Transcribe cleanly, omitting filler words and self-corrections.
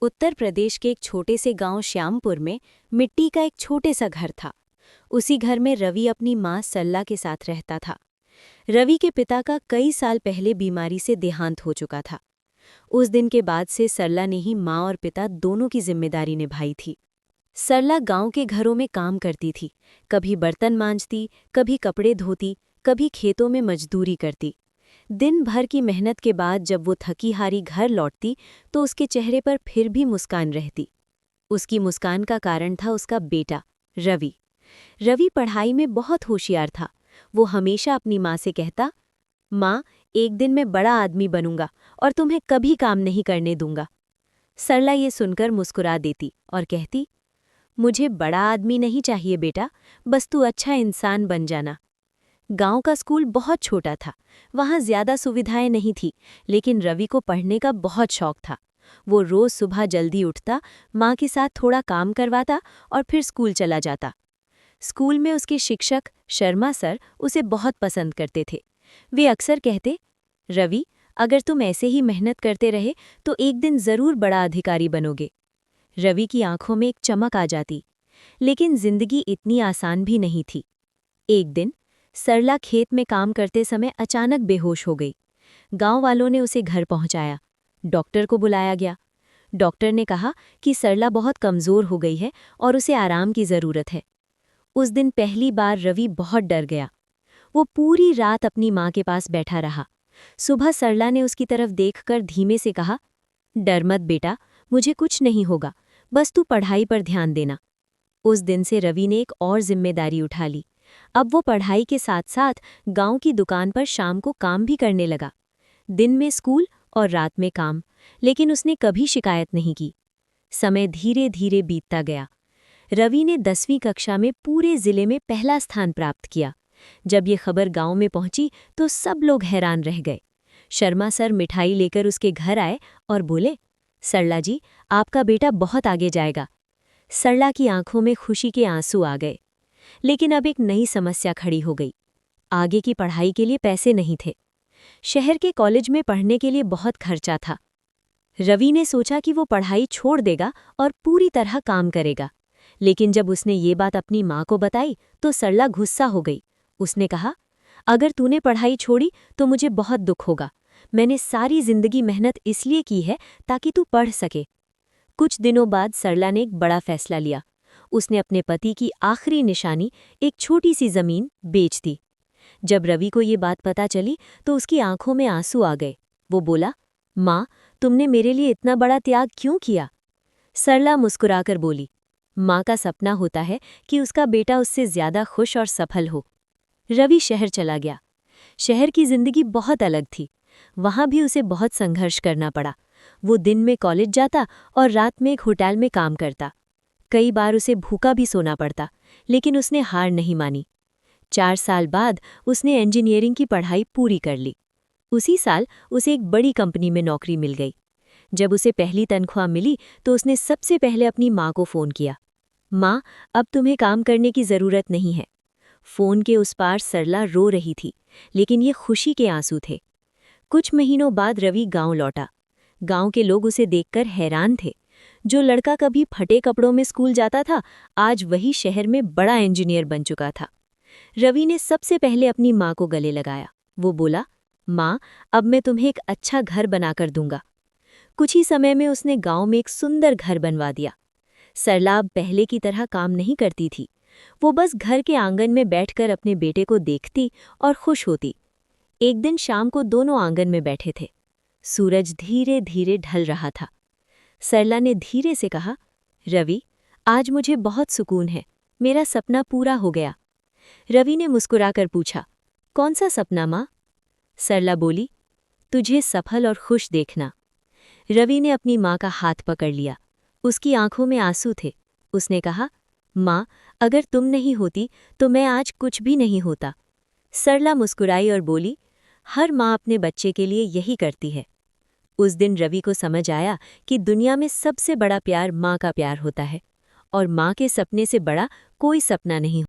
उत्तर प्रदेश के एक छोटे से गांव श्यामपुर में मिट्टी का एक छोटे सा घर था। उसी घर में रवि अपनी मां सरला के साथ रहता था। रवि के पिता का कई साल पहले बीमारी से देहांत हो चुका था। उस दिन के बाद से सरला ने ही मां और पिता दोनों की जिम्मेदारी निभाई थी। सरला गांव के घरों में काम करती थी, कभी बर्तन मांजती, कभी कपड़े धोती, कभी खेतों में मजदूरी करती। दिन भर की मेहनत के बाद जब वो थकी हारी घर लौटती तो उसके चेहरे पर फिर भी मुस्कान रहती। उसकी मुस्कान का कारण था उसका बेटा रवि। रवि पढ़ाई में बहुत होशियार था। वो हमेशा अपनी माँ से कहता, माँ, एक दिन मैं बड़ा आदमी बनूंगा और तुम्हें कभी काम नहीं करने दूंगा। सरला ये सुनकर मुस्कुरा देती और कहती, मुझे बड़ा आदमी नहीं चाहिए बेटा, बस तू अच्छा इंसान बन जाना। गांव का स्कूल बहुत छोटा था, वहां ज्यादा सुविधाएं नहीं थी, लेकिन रवि को पढ़ने का बहुत शौक था। वो रोज सुबह जल्दी उठता, माँ के साथ थोड़ा काम करवाता और फिर स्कूल चला जाता। स्कूल में उसके शिक्षक शर्मा सर उसे बहुत पसंद करते थे। वे अक्सर कहते, रवि, अगर तुम ऐसे ही मेहनत करते रहे तो एक दिन जरूर बड़ा अधिकारी बनोगे। रवि की आंखों में एक चमक आ जाती। लेकिन जिंदगी इतनी आसान भी नहीं थी। एक दिन सरला खेत में काम करते समय अचानक बेहोश हो गई। गांव वालों ने उसे घर पहुंचाया। डॉक्टर को बुलाया गया। डॉक्टर ने कहा कि सरला बहुत कमजोर हो गई है और उसे आराम की जरूरत है। उस दिन पहली बार रवि बहुत डर गया। वो पूरी रात अपनी माँ के पास बैठा रहा। सुबह सरला ने उसकी तरफ देखकर धीमे से कहा, डर मत बेटा, मुझे कुछ नहीं होगा, बस तू पढ़ाई पर ध्यान देना। उस दिन से रवि ने एक और जिम्मेदारी उठा ली। अब वो पढ़ाई के साथ साथ गांव की दुकान पर शाम को काम भी करने लगा। दिन में स्कूल और रात में काम, लेकिन उसने कभी शिकायत नहीं की। समय धीरे धीरे बीतता गया। रवि ने 10वीं कक्षा में पूरे जिले में पहला स्थान प्राप्त किया। जब ये खबर गांव में पहुंची तो सब लोग हैरान रह गए। शर्मा सर मिठाई लेकर उसके घर आए और बोले, सरला जी, आपका बेटा बहुत आगे जाएगा। सरला की आंखों में खुशी के आंसू आ गए। लेकिन अब एक नई समस्या खड़ी हो गई। आगे की पढ़ाई के लिए पैसे नहीं थे। शहर के कॉलेज में पढ़ने के लिए बहुत खर्चा था। रवि ने सोचा कि वो पढ़ाई छोड़ देगा और पूरी तरह काम करेगा। लेकिन जब उसने ये बात अपनी माँ को बताई तो सरला गुस्सा हो गई। उसने कहा, अगर तूने पढ़ाई छोड़ी तो मुझे बहुत दुख होगा। मैंने सारी जिंदगी मेहनत इसलिए की है ताकि तू पढ़ सके। कुछ दिनों बाद सरला ने एक बड़ा फैसला लिया। उसने अपने पति की आखिरी निशानी, एक छोटी सी जमीन, बेच दी। जब रवि को ये बात पता चली तो उसकी आंखों में आंसू आ गए। वो बोला, माँ, तुमने मेरे लिए इतना बड़ा त्याग क्यों किया? सरला मुस्कुराकर बोली, माँ का सपना होता है कि उसका बेटा उससे ज्यादा खुश और सफल हो। रवि शहर चला गया। शहर की जिंदगी बहुत अलग थी। वहां भी उसे बहुत संघर्ष करना पड़ा। वो दिन में कॉलेज जाता और रात में एक होटल में काम करता। कई बार उसे भूखा भी सोना पड़ता, लेकिन उसने हार नहीं मानी। 4 साल बाद उसने इंजीनियरिंग की पढ़ाई पूरी कर ली। उसी साल उसे एक बड़ी कंपनी में नौकरी मिल गई। जब उसे पहली तनख्वाह मिली तो उसने सबसे पहले अपनी माँ को फ़ोन किया, माँ, अब तुम्हें काम करने की ज़रूरत नहीं है। फ़ोन के उस पार सरला रो रही थी, लेकिन ये खुशी के आंसू थे। कुछ महीनों बाद रवि गांव लौटा। गांव के लोग उसे देखकर हैरान थे। जो लड़का कभी फटे कपड़ों में स्कूल जाता था, आज वही शहर में बड़ा इंजीनियर बन चुका था। रवि ने सबसे पहले अपनी माँ को गले लगाया। वो बोला, माँ, अब मैं तुम्हें एक अच्छा घर बनाकर दूंगा। कुछ ही समय में उसने गांव में एक सुंदर घर बनवा दिया। सरला अब पहले की तरह काम नहीं करती थी। वो बस घर के आंगन में बैठकर अपने बेटे को देखती और खुश होती। एक दिन शाम को दोनों आंगन में बैठे थे। सूरज धीरे धीरे ढल रहा था। सरला ने धीरे से कहा, रवि, आज मुझे बहुत सुकून है, मेरा सपना पूरा हो गया। रवि ने मुस्कुराकर पूछा, कौन सा सपना माँ? सरला बोली, तुझे सफल और खुश देखना। रवि ने अपनी माँ का हाथ पकड़ लिया। उसकी आंखों में आंसू थे। उसने कहा, माँ, अगर तुम नहीं होती तो मैं आज कुछ भी नहीं होता। सरला मुस्कुराई और बोली, हर माँ अपने बच्चे के लिए यही करती है। उस दिन रवि को समझ आया कि दुनिया में सबसे बड़ा प्यार माँ का प्यार होता है और माँ के सपने से बड़ा कोई सपना नहीं।